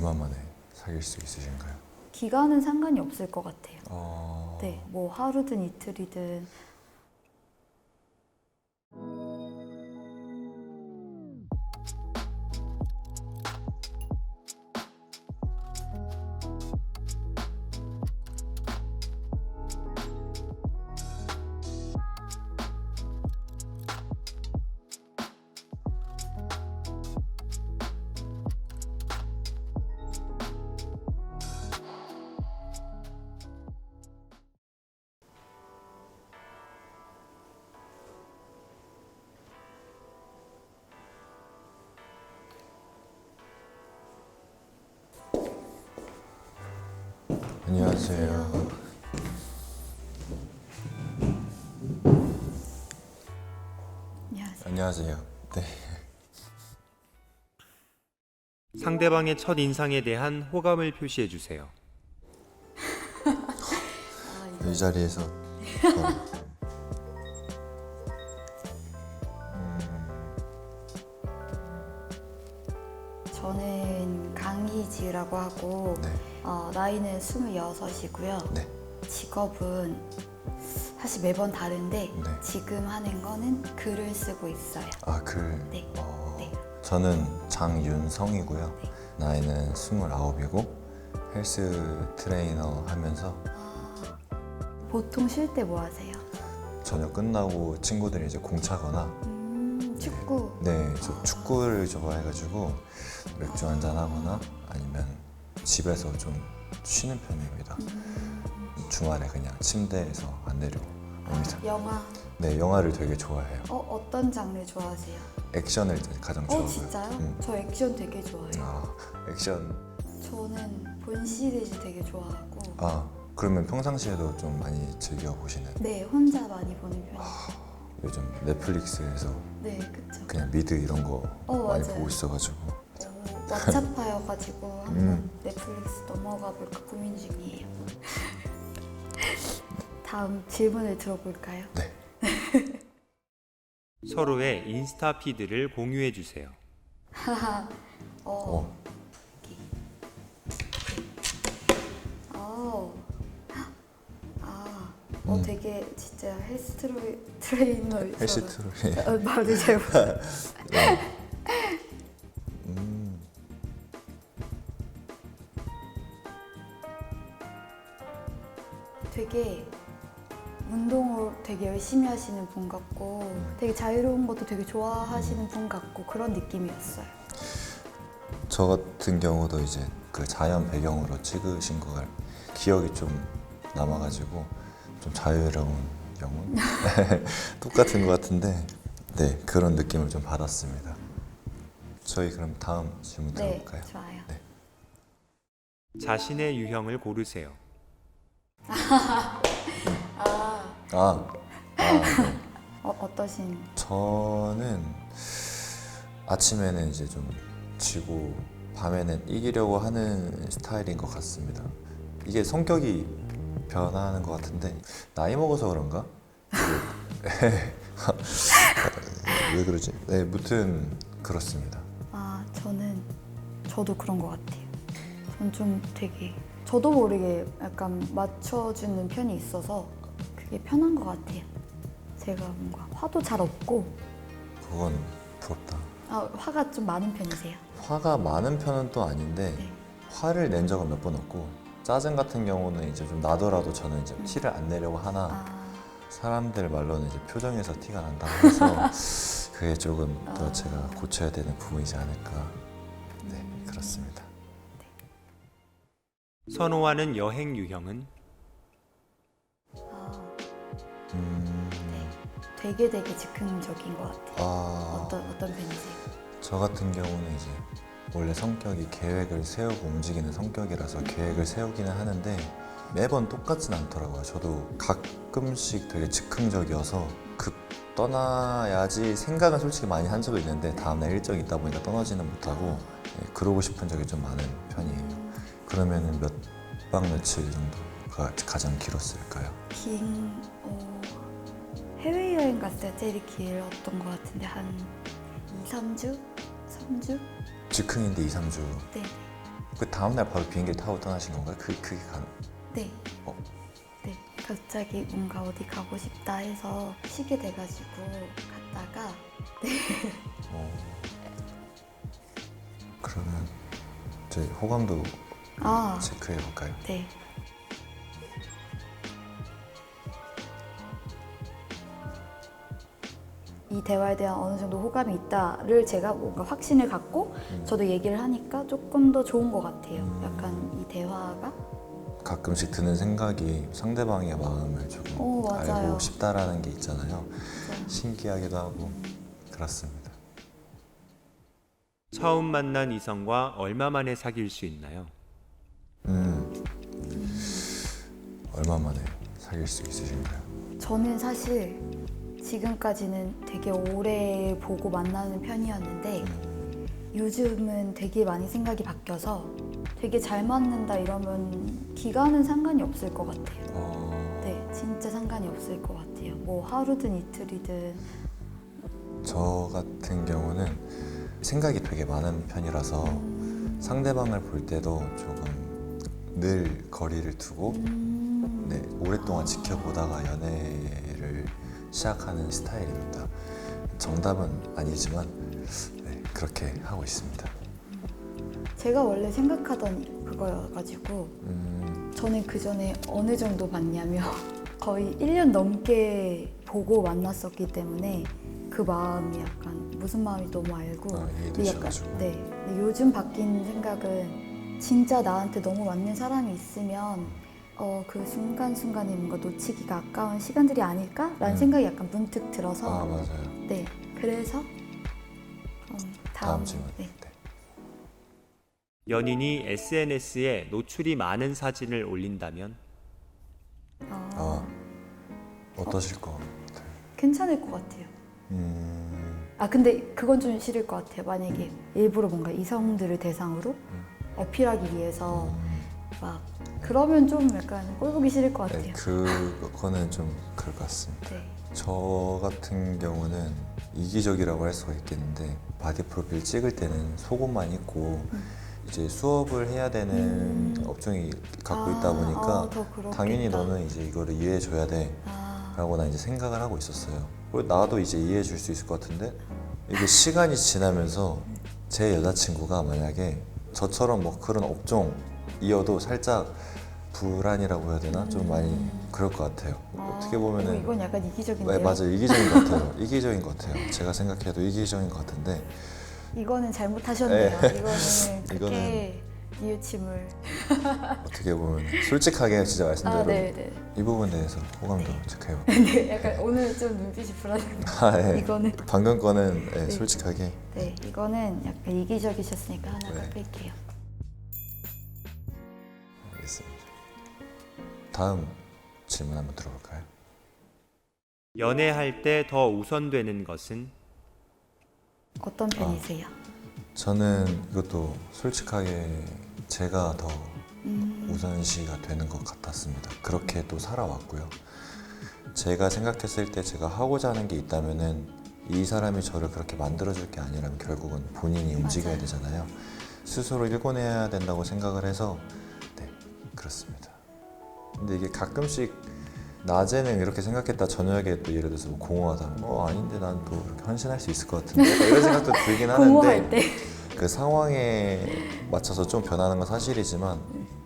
얼마 만에 사귈 수 있으신가요? 기간은 상관이 없을 것 같아요. 네. 뭐 하루든 이틀이든. 안녕하세요. 안녕하세요. 안녕하세요. 네. 상대방의 첫 인상에 대한 호감을 표시해 주세요. 이 자리에서 저는 강희지라고 하고 네. 나이는 26이고요. 네. 직업은 사실 매번 다른데 네. 지금 하는 거는 글을 쓰고 있어요. 아, 글. 네. 네. 저는 장윤성이고요. 네. 나이는 29이고 헬스 트레이너 하면서 보통 쉴 때 뭐 하세요? 저녁 끝나고 친구들이 이제 공차거나 축구. 네, 저 축구를 좋아해가지고 맥주 한잔 하거나 아니면 집에서 좀 쉬는 편입니다. 주말에 그냥 침대에서 안 내려옵니다. 영화. 네, 영화를 되게 좋아해요. 어떤 장르 좋아하세요? 액션을 가장 좋아하고요. 진짜요? 저 액션 되게 좋아해요. 아, 액션. 저는 본 시리즈 되게 좋아하고 아, 그러면 평상시에도 좀 많이 즐겨 보시는? 네, 혼자 많이 보는 편이에요. 요즘 넷플릭스에서 네, 그쵸. 그냥 미드 이런 거 많이 맞아요. 보고 있어가지고. 왓챠파여가지고 한번 넷플릭스 넘어가 볼까 고민 중이에요. 다음 질문을 들어볼까요? 네. 서로의 인스타 피드를 공유해 주세요. 되게 진짜 헬스 트레이너. 헬스 트레이너. 말을 잘 못해요. 되게 운동을 되게 열심히 하시는 분 같고 되게 자유로운 것도 되게 좋아하시는 분 같고 그런 느낌이었어요. 저 같은 경우도 이제 그 자연 배경으로 찍으신 걸 기억이 좀 남아가지고 좀 자유로운 영혼? 똑같은 것 같은데 네, 그런 느낌을 좀 받았습니다. 저희 그럼 다음 질문 들어볼까요? 네, 좋아요. 네. 자신의 유형을 고르세요. 네. 어떠신? 저는 아침에는 이제 좀 지고 밤에는 이기려고 하는 스타일인 것 같습니다. 이게 성격이 변하는 것 같은데 나이 먹어서 그런가? 왜 그러지? 네, 무튼 그렇습니다. 저도 그런 것 같아요. 전 좀 되게 저도 모르게 약간 맞춰주는 편이 있어서 그게 편한 것 같아요. 제가 뭔가 화도 잘 없고. 그건 부럽다. 화가 좀 많은 편이세요? 화가 많은 편은 또 아닌데 네. 화를 낸 적은 몇 번 없고 짜증 같은 경우는 이제 좀 나더라도 저는 이제 티를 안 내려고 하나 사람들 말로는 이제 표정에서 티가 난다고 해서 그게 조금 더 제가 고쳐야 되는 부분이지 않을까. 네, 그렇습니다. 선호하는 여행 유형은? 되게 즉흥적인 것 같아요. 어떤 어떤 편이세요? 저 같은 경우는 이제 원래 성격이 계획을 세우고 움직이는 성격이라서 계획을 세우기는 하는데 매번 똑같진 않더라고요. 저도 가끔씩 되게 즉흥적이어서 급 떠나야지 생각은 솔직히 많이 한 적이 있는데 다음날 일정이 있다 보니까 떠나지는 못하고 그러고 싶은 적이 좀 많은 편이에요. 그러면은 몇 박 며칠 정도가 가장 길었을까요? 해외여행 갔을 때 제일 길었던 것 같은데 한 2, 3주? 3주? 즉흥인데 2, 3주. 네. 그 다음날 바로 비행기를 타고 떠나신 건가요? 그게 네. 어. 네. 갑자기 뭔가 어디 가고 싶다 해서 쉬게 돼가지고 갔다가 그러면 저희 호감도 아, 체크해 볼까요? 네. 이 대화에 대한 어느 정도 호감이 있다를 제가 뭔가 확신을 갖고 저도 얘기를 하니까 조금 더 좋은 것 같아요. 약간 이 대화가. 가끔씩 드는 생각이 상대방의 마음을 조금 맞아요. 알고 싶다라는 게 있잖아요. 맞아요. 신기하기도 하고 그렇습니다. 처음 만난 이성과 얼마 만에 사귈 수 있나요? 얼마 만에 사귈 수 있으신가요? 저는 사실 지금까지는 되게 오래 보고 만나는 편이었는데 요즘은 되게 많이 생각이 바뀌어서 되게 잘 맞는다 이러면 기간은 상관이 없을 것 같아요. 네, 진짜 상관이 없을 것 같아요. 뭐 하루든 이틀이든. 저 같은 경우는 생각이 되게 많은 편이라서 상대방을 볼 때도 조금 늘 거리를 두고 네, 오랫동안 지켜보다가 연애를 시작하는 스타일입니다. 정답은 아니지만 네, 그렇게 하고 있습니다. 제가 원래 생각하던 그거여가지고 저는 그 전에 어느 정도 봤냐면 거의 1년 넘게 보고 만났었기 때문에 그 마음이 약간 무슨 마음이 너무 알고 이해되셔가지고. 네. 근데 요즘 바뀐 생각은 진짜 나한테 너무 맞는 사람이 있으면 그 순간순간이 뭔가 놓치기가 아까운 시간들이 아닐까라는 생각이 약간 문득 들어서 맞아요. 네. 그래서 다음 질문. 네. 네. 연인이 SNS에 노출이 많은 사진을 올린다면 어떠실 것 같아요? 괜찮을 것 같아요. 근데 그건 좀 싫을 것 같아요. 만약에 일부러 뭔가 이성들을 대상으로 어필하기 위해서 막 그러면 좀 약간 꼴보기 싫을 것 같아요. 네, 그거는 좀 그럴 것 같습니다. 네. 저 같은 경우는 이기적이라고 할 수가 있겠는데 바디 프로필 찍을 때는 속옷만 입고 이제 수업을 해야 되는 업종이 갖고 있다 보니까 더 그렇겠다. 당연히 너는 이제 이거를 이해해 줘야 돼 라고 난 이제 생각을 하고 있었어요. 그리고 나도 이제 이해해 줄 수 있을 것 같은데 이게 시간이 지나면서 제 여자친구가 만약에 저처럼 뭐 그런 업종이어도 살짝 불안이라고 해야 되나? 좀 많이 그럴 것 같아요. 어떻게 보면은 이건 약간 이기적인데요. 네, 맞아요. 이기적인 것 같아요. 이기적인 것 같아요. 제가 생각해도 이기적인 것 같은데 이거는 잘못하셨네요. 네. 이거는 그렇게 뉘우침을. 어떻게 보면 솔직하게 진짜 말씀대로 네네. 이 부분에 대해서 호감도 체크해요. 네, 약간 오늘 좀 눈빛이 불안해요. 네. 이거는 방금 거는 네, 솔직하게 네, 이거는 약간 이기적이셨으니까 하나 네. 뺄게요. 알겠습니다. 다음 질문 한번 들어볼까요? 연애할 때 더 우선되는 것은 어떤 편이세요? 저는 이것도 솔직하게 제가 더 우선시가 되는 것 같았습니다. 그렇게 또 살아왔고요. 제가 생각했을 때 제가 하고자 하는 게 있다면은 이 사람이 저를 그렇게 만들어줄 게 아니라면 결국은 본인이 움직여야 맞아요. 되잖아요. 스스로 일궈내야 된다고 생각을 해서 네, 그렇습니다. 근데 이게 가끔씩 낮에는 이렇게 생각했다 저녁에 또 예를 들어서 뭐 공허하다 아닌데 난 또 이렇게 헌신할 수 있을 것 같은데 약간 이런 생각도 들긴 공허할 하는데 때. 그 상황에 맞춰서 좀 변하는 건 사실이지만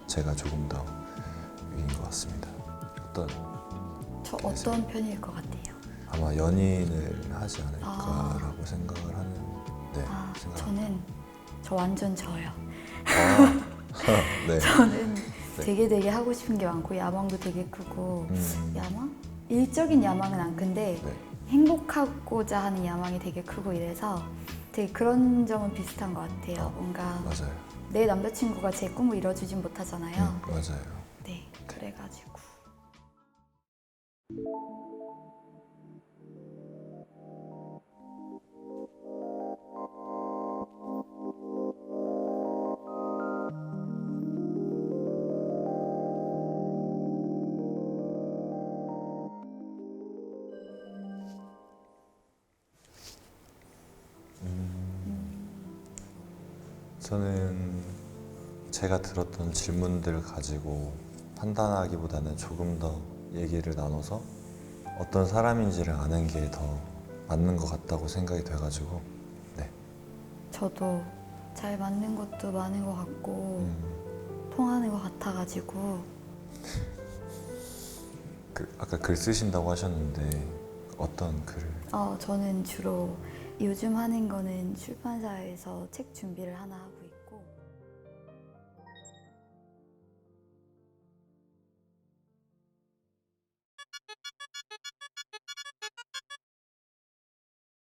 제가 조금 더 위인 것 같습니다. 저 어떤 편일 것 같아요? 아마 연인을 하지 않을까라고 생각을 하는 생각. 저 완전 저요. 네. 저는 되게 하고 싶은 게 많고 야망도 되게 크고 야망? 일적인 야망은 안 큰데 네. 행복하고자 하는 야망이 되게 크고 이래서 되게 그런 점은 비슷한 것 같아요. 뭔가 맞아요. 내 남자친구가 제 꿈을 이뤄주진 못하잖아요. 맞아요. 네, 그래가지고 저는 제가 들었던 질문들을 가지고 판단하기보다는 조금 더 얘기를 나눠서 어떤 사람인지를 아는 게 더 맞는 것 같다고 생각이 돼가지고 네. 저도 잘 맞는 것도 많은 것 같고 통하는 것 같아가지고 아까 글 쓰신다고 하셨는데 어떤 글을? 저는 주로 요즘 하는 거는 출판사에서 책 준비를 하나 하고